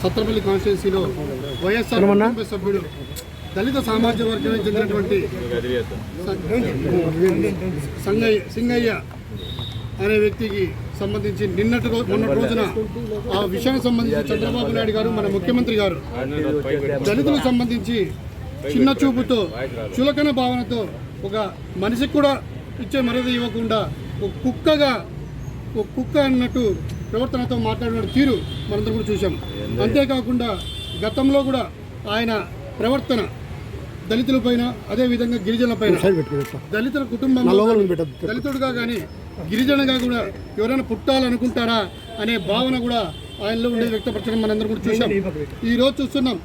సత్రపల్లి కాన్స్టిట్యున్సీలో వైఎస్ఆర్ సభ్యుడు దళిత సామాజిక వర్గానికి చెందినటువంటి సింగయ్య అనే వ్యక్తికి సంబంధించి మొన్నటి రోజున ఆ విషయానికి సంబంధించి చంద్రబాబు నాయుడు గారు మన ముఖ్యమంత్రి గారు దళితులకు సంబంధించి చిన్న చూపుతో చులకన భావనతో ఒక మనిషికి కూడా ఇచ్చే మర్యాద ఇవ్వకుండా ఒక కుక్క అన్నట్టు ప్రవర్తనతో మాట్లాడిన తీరు మనందరం కూడా చూసాం. అంతేకాకుండా గతంలో కూడా ఆయన ప్రవర్తన దళితుల పైన అదేవిధంగా గిరిజనుల పైన దళితుల కుటుంబంలో దళితుడుగా కానీ గిరిజనగా కూడా ఎవరైనా పుట్టాలనుకుంటారా అనే భావన కూడా ఆయనలో ఉండే వ్యక్తపరచడం మనందరం కూడా చూసాం. ఈరోజు చూస్తున్నాం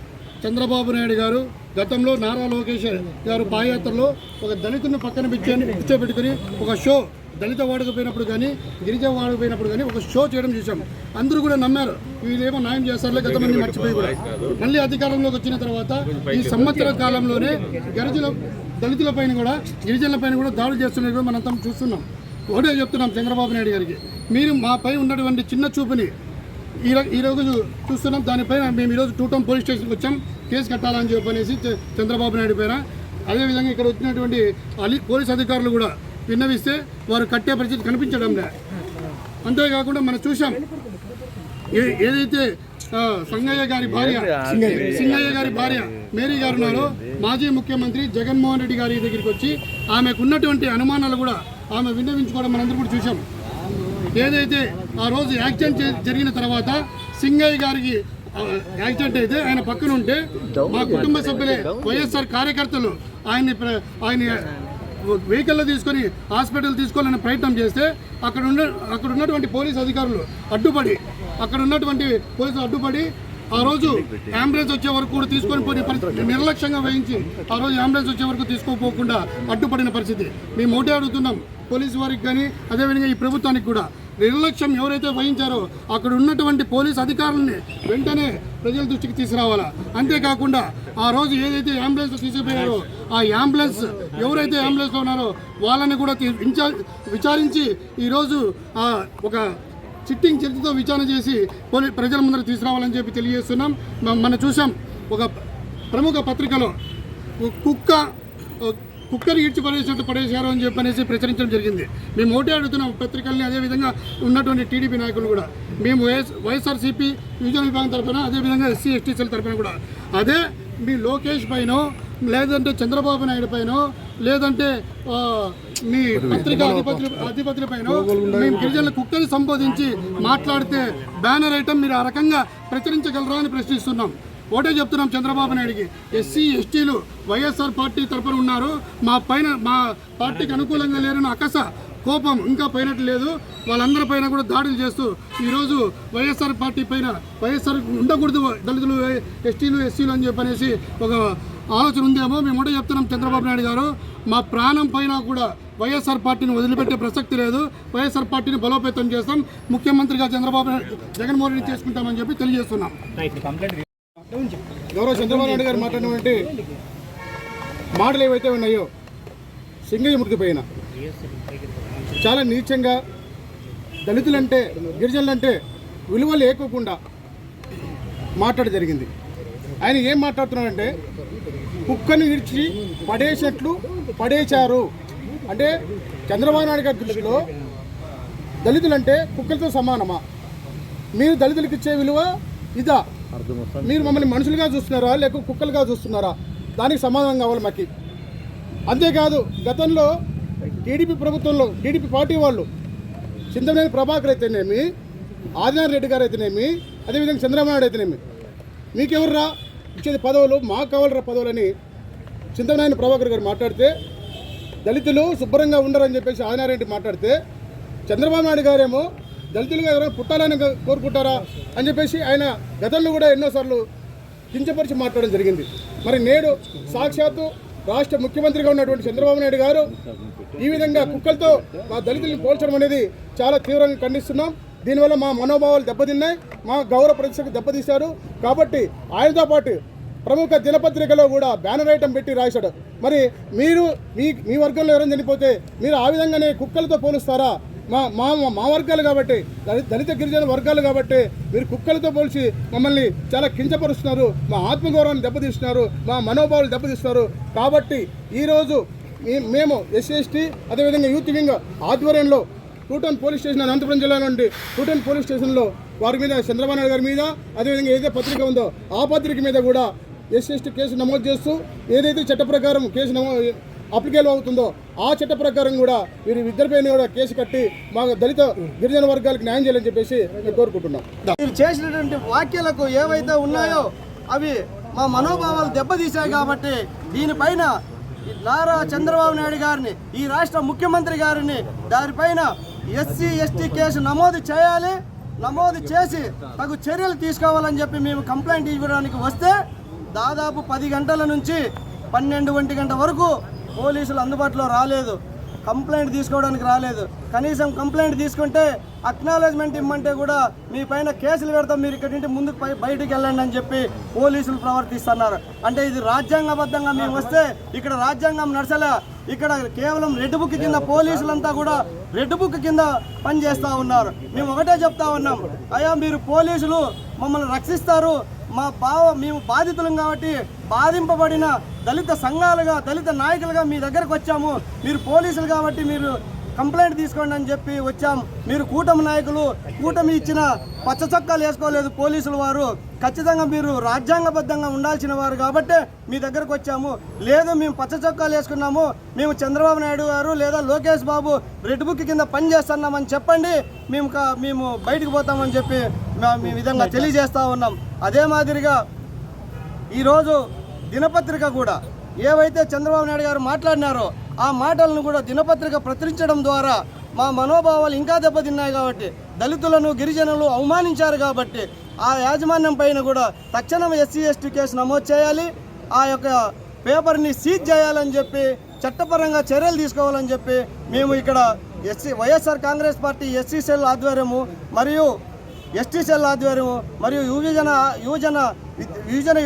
చంద్రబాబు నాయుడు గారు గతంలో నారా లోకేష్ గారు పాదయాత్రలో ఒక దళితులను పక్కన కూర్చోబెట్టుకుని ఒక షో దళిత వాడకపోయినప్పుడు కానీ గిరిజన వాడకపోయినప్పుడు కానీ ఒక షో చేయడం చూసాం. అందరూ కూడా నమ్మారు వీళ్ళేమో న్యాయం చేస్తారులే, గతమంది మర్చిపోయి కూడా మళ్ళీ అధికారంలోకి వచ్చిన తర్వాత ఈ సంవత్సర కాలంలోనే దళితుల పైన కూడా గిరిజనుల పైన కూడా దాడులు చేస్తున్నది కూడా మనంతా చూస్తున్నాం. ఒకటే చెప్తున్నాం చంద్రబాబు నాయుడు గారికి, మీరు మాపై ఉన్నటువంటి చిన్న చూపుని ఈరోజు చూస్తున్నాం. దానిపైన మేము ఈరోజు 2 టౌన్ పోలీస్ స్టేషన్కి వచ్చాం, కేసు కట్టాలని చెప్పనేసి చంద్రబాబు నాయుడు పైన. అదేవిధంగా ఇక్కడ వచ్చినటువంటి పోలీస్ అధికారులు కూడా విన్నవిస్తే వారు కట్టే పరిస్థితి కనిపించడం లే. అంతేకాకుండా మనం చూసాం ఏదైతే సింగయ్య గారి భార్య మేరీ గారు ఉన్నారో మాజీ ముఖ్యమంత్రి జగన్మోహన్ రెడ్డి గారి దగ్గరికి వచ్చి ఆమెకు ఉన్నటువంటి అనుమానాలు కూడా ఆమె విన్నవించుకోవడం మనందరూ కూడా చూసాం. ఏదైతే ఆ రోజు యాక్సిడెంట్ జరిగిన తర్వాత సింగయ్య గారికి యాక్సిడెంట్ అయితే ఆయన పక్కన ఉంటే మా కుటుంబ సభ్యులే వైఎస్ఆర్ కార్యకర్తలు ఆయన వెహికల్లో తీసుకొని హాస్పిటల్ తీసుకోవాలనే ప్రయత్నం చేస్తే అక్కడ ఉన్నటువంటి పోలీసు అధికారులు అడ్డుపడి ఆ రోజు అంబులెన్స్ వచ్చే వరకు కూడా తీసుకొని పోయిన పరిస్థితి, నిర్లక్ష్యంగా వహించి ఆ రోజు అంబులెన్స్ వచ్చే వరకు తీసుకోపోకుండా అడ్డుపడిన పరిస్థితి. మేము ఒకటే అడుగుతున్నాం పోలీసు వారికి కానీ అదేవిధంగా ఈ ప్రభుత్వానికి కూడా, నిర్లక్ష్యం ఎవరైతే వహించారో అక్కడ ఉన్నటువంటి పోలీసు అధికారులని వెంటనే ప్రజల దృష్టికి తీసుకురావాలా. అంతేకాకుండా ఆ రోజు ఏదైతే అంబులెన్స్ తీసుకుపోయారో ఆ అంబులెన్స్ ఎవరైతే అంబులెన్స్లో ఉన్నారో వాళ్ళని కూడా విచారించి ఈరోజు ఒక సిట్టింగ్ చర్చతో విచారణ చేసి ప్రజల ముందర తీసుకురావాలని చెప్పి తెలియజేస్తున్నాం. మనం చూసాం ఒక ప్రముఖ పత్రికలో కుక్కని ఈడ్చి పడేశారు అని చెప్పనేసి ప్రచురించడం జరిగింది. మేము ఒకటే అడుగుతున్నాం పత్రికల్ని, అదేవిధంగా ఉన్నటువంటి టీడీపీ నాయకులు కూడా. మేము వైఎస్ఆర్సీపీ యువజన విభాగం తరఫున అదేవిధంగా ఎస్సీ ఎస్టీ సెల్ తరఫున కూడా అదే మీ లోకేష్ పైన లేదంటే చంద్రబాబు నాయుడు పైన లేదంటే మీ పత్రికా అధిపతుల పైన మేము గిరిజనుల కుక్కని సంబోధించి మాట్లాడితే బ్యానర్ ఐటమ్ మీరు ఆ రకంగా ప్రచురించగలరా అని ప్రశ్నిస్తున్నాం. ఒకటే చెప్తున్నాం చంద్రబాబు నాయుడికి, ఎస్సీ ఎస్టీలు వైఎస్ఆర్ పార్టీ తరఫున ఉన్నారు, మా పార్టీకి అనుకూలంగా లేరని అకస కోపం ఇంకా పోయినట్లు లేదు. వాళ్ళందరి పైన కూడా దాడులు చేస్తూ ఈరోజు వైఎస్ఆర్ పార్టీ పైన వైఎస్ఆర్ ఉండకూడదు దళితులు ఎస్టీలు ఎస్సీలు అని చెప్పనేసి ఒక ఆలోచన ఉందేమో. మేము ఒకటే చెప్తున్నాం చంద్రబాబు నాయుడు గారు, మా ప్రాణం పైన కూడా వైఎస్ఆర్ పార్టీని వదిలిపెట్టే ప్రసక్తి లేదు. వైఎస్ఆర్ పార్టీని బలోపేతం చేస్తాం, ముఖ్యమంత్రిగా జగన్మోహన్ రెడ్డి చేసుకుంటామని చెప్పి తెలియజేస్తున్నాం. గౌరవ చంద్రబాబు నాయుడు గారు మాట్లాడినటువంటి మాటలు ఏవైతే ఉన్నాయో సింగయ్య మృతి పైన చాలా నీచంగా దళితులంటే గిరిజనులంటే విలువ లేకోకుండా మాట్లాడడం జరిగింది. ఆయన ఏం మాట్లాడుతున్నారంటే కుక్కను విడిచి పడేసినట్లు పడేశారు అంటే చంద్రబాబు నాయుడు గారి దృష్టిలో దళితులంటే కుక్కలతో సమానమా? మీరు దళితులకు ఇచ్చే విలువ ఇదా? మీరు మమ్మల్ని మనుషులుగా చూస్తున్నారా లేక కుక్కలుగా చూస్తున్నారా? దానికి సమాధానం కావాలి మాకు. అంతేకాదు గతంలో టీడీపీ ప్రభుత్వంలో టీడీపీ పార్టీ వాళ్ళు చింతమనేని ప్రభాకర్ అయితేనేమి, ఆదినారాయణ రెడ్డి గారు అయితేనేమి, అదేవిధంగా చంద్రబాబు నాయుడు అయితేనేమి, మీకెవర్రా ఇచ్చేది పదవులు, మాకు కావాలరా పదవులని చింతమనేని ప్రభాకర్ గారు మాట్లాడితే, దళితులు శుభ్రంగా ఉండరని చెప్పేసి ఆదినారాయణ రెడ్డి మాట్లాడితే చంద్రబాబు నాయుడు గారేమో దళితులుగా ఎవరైనా పుట్టాలని కోరుకుంటారా అని చెప్పేసి ఆయన గతంలో కూడా ఎన్నోసార్లు కించపరిచి మాట్లాడడం జరిగింది. మరి నేడు సాక్షాత్తు రాష్ట్ర ముఖ్యమంత్రిగా ఉన్నటువంటి చంద్రబాబు నాయుడు గారు ఈ విధంగా కుక్కలతో మా దళితులను పోల్చడం అనేది చాలా తీవ్రంగా ఖండిస్తున్నాం. దీనివల్ల మా మనోభావాలు దెబ్బతిన్నాయి, మా గౌరవ ప్రతిష్టకు దెబ్బతీశారు. కాబట్టి ఆయనతో పాటు ప్రముఖ దినపత్రికలో కూడా బ్యానర్ ఐటమ్ పెట్టి రాశాడు. మరి మీరు మీ వర్గంలో ఎవరైనా చనిపోతే మీరు ఆ విధంగానే కుక్కలతో పోలుస్తారా? మా వర్గాలు కాబట్టి, దళిత గిరిజన వర్గాలు కాబట్టి మీరు కుక్కలతో పోల్చి మమ్మల్ని చాలా కించపరుస్తున్నారు, మా ఆత్మగౌరవాన్ని దెబ్బతీస్తున్నారు, మా మనోభావాలు దెబ్బతీస్తున్నారు. కాబట్టి ఈరోజు మేము SC/ST అదేవిధంగా యూత్ వింగ్ ఆధ్వర్యంలో టూటౌన్ పోలీస్ స్టేషన్, అనంతపురం జిల్లా నుండి టూటౌన్ పోలీస్ స్టేషన్లో వారి మీద, చంద్రబాబు నాయుడు గారి మీద, అదేవిధంగా ఏదైతే పత్రిక ఉందో ఆ పత్రిక మీద కూడా SC/ST కేసు నమోదు చేస్తూ ఏదైతే చట్ట ప్రకారం కేసు అప్లికేబుల్ అవుతుందో ఆ చట్ట ప్రకారం కూడా వీరి ఇద్దరిపైన కూడా కేసు కట్టి మా దళిత గిరిజన వర్గాలకు న్యాయం చేయాలని చెప్పేసి మేము కోరుకుంటున్నాం. మీరు చేసినటువంటి వ్యాఖ్యలకు ఏవైతే ఉన్నాయో అవి మా మనోభావాలు దెబ్బతీశాయి. కాబట్టి దీనిపైన నారా చంద్రబాబు నాయుడు గారిని, ఈ రాష్ట్ర ముఖ్యమంత్రి గారిని దానిపైన SC/ST కేసు నమోదు చేయాలి. నమోదు చేసి తగు చర్యలు తీసుకోవాలని చెప్పి మేము కంప్లైంట్ ఇవ్వడానికి వస్తే దాదాపు 10 గంటల నుంచి 12 గంట వరకు పోలీసులు అందుబాటులో రాలేదు, కంప్లైంట్ తీసుకోవడానికి రాలేదు. కనీసం కంప్లైంట్ తీసుకుంటే అక్నాలెడ్జ్మెంట్ ఇమ్మంటే కూడా మీ పైన కేసులు పెడతాం, మీరు ఇక్కడి నుంచి ముందుకు బయటికి వెళ్ళండి అని చెప్పి పోలీసులు ప్రవర్తిస్తున్నారు. అంటే ఇది రాజ్యాంగబద్ధంగా మేము వస్తే ఇక్కడ రాజ్యాంగం నడచలే, ఇక్కడ కేవలం రెడ్ బుక్ కింద పోలీసులంతా కూడా రెడ్ బుక్ కింద పనిచేస్తూ ఉన్నారు. మేము ఒకటే చెప్తా ఉన్నాం, అయ్యా మీరు పోలీసులు మమ్మల్ని రక్షిస్తారు, మేము బాధితులం కాబట్టి బాధింపబడిన దళిత సంఘాలుగా, దళిత నాయకులుగా మీ దగ్గరకు వచ్చాము, మీరు పోలీసులు కాబట్టి మీరు కంప్లైంట్ తీసుకోండి అని చెప్పి వచ్చాం. మీరు కూటమి నాయకులు, కూటమి ఇచ్చిన పచ్చ చొక్కాలు వేసుకోలేదు పోలీసులు వారు, ఖచ్చితంగా మీరు రాజ్యాంగబద్ధంగా ఉండాల్సిన వారు కాబట్టి మీ దగ్గరకు వచ్చాము. లేదు మేము పచ్చ చొక్కాలు వేసుకున్నాము, మేము చంద్రబాబు నాయుడు గారు లేదా లోకేష్ బాబు రెడ్ బుక్ కింద పని చేస్తున్నామని చెప్పండి, మేము బయటకు పోతామని చెప్పి ఈ విధంగా తెలియజేస్తూ ఉన్నాం. అదే మాదిరిగా ఈరోజు దినపత్రిక కూడా ఏవైతే చంద్రబాబు నాయుడు గారు మాట్లాడినారో ఆ మాటలను కూడా దినపత్రిక ప్రచురించడం ద్వారా మా మనోభావాలు ఇంకా దెబ్బతిన్నాయి. కాబట్టి దళితులను, గిరిజనులు అవమానించారు కాబట్టి ఆ యాజమాన్యం పైన కూడా తక్షణం SC/ST కేసు నమోదు చేయాలి, ఆ యొక్క పేపర్ని సీజ్ చేయాలని చెప్పి చట్టపరంగా చర్యలు తీసుకోవాలని చెప్పి మేము ఇక్కడ YSR Congress party SC cell ఆధ్వర్యము మరియు ST సెల్ ఆధ్వర్యము మరియు యువజన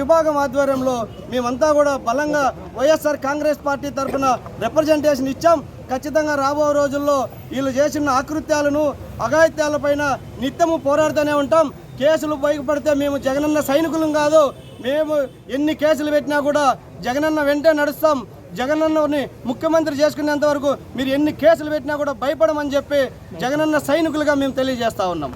విభాగం ఆధ్వర్యంలో మేమంతా కూడా బలంగా వైఎస్ఆర్ కాంగ్రెస్ పార్టీ తరఫున రిప్రజెంటేషన్ ఇచ్చాం. ఖచ్చితంగా రాబో రోజుల్లో వీళ్ళు చేసిన ఆకృత్యాలను, అఘాయిత్యాలపైన నిత్యము పోరాడుతూనే ఉంటాం. కేసులు బయటపడితే మేము జగనన్న సైనికులం కాదు, మేము ఎన్ని కేసులు పెట్టినా కూడా జగనన్న వెంటే నడుస్తాం. జగనన్నని ముఖ్యమంత్రి చేసుకునేంత వరకు మీరు ఎన్ని కేసులు పెట్టినా కూడా భయపడమని చెప్పి జగనన్న సైనికులుగా మేము తెలియజేస్తా ఉన్నాం.